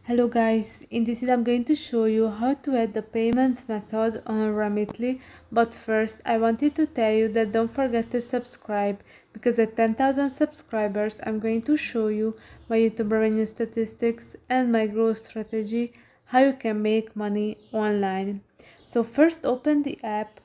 Hello guys, in this video I'm going to show you how to add the payment method on Remitly, but first I wanted to tell you that don't forget to subscribe, because at 10,000 subscribers I'm going to show you my YouTube revenue statistics and my growth strategy, how you can make money online. So first open the app,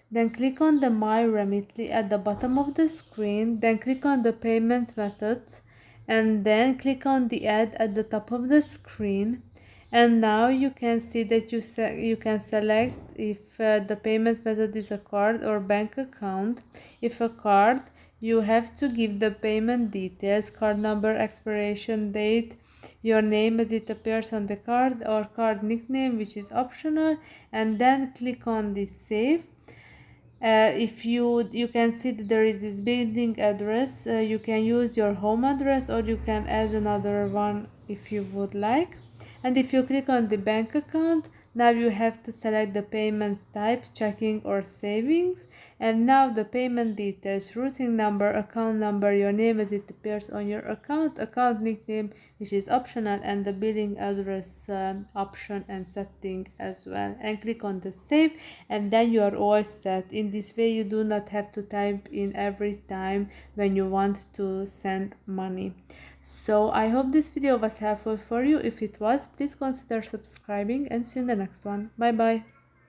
then click on the My Remitly at the bottom of the screen, then click on the payment methods, and then click on the ad at the top of the screen. And now you can see that you can select if the payment method is a card or bank account. If a card, you have to give the payment details, card number, expiration date, your name as it appears on the card, or card nickname, which is optional, and then click on the save. If you can see that there is this building address, you can use your home address or you can add another one if you would like. And if you click on the bank account, now you have to select the payment type, checking or savings, and now the payment details, routing number, account number, your name as it appears on your account nickname, which is optional, and the billing address option and setting as well. And click on the save, and then you are all set. In this way you do not have to type in every time when you want to send money. So I hope this video was helpful for you. If it was, please consider subscribing, and see you in the next one. Bye bye.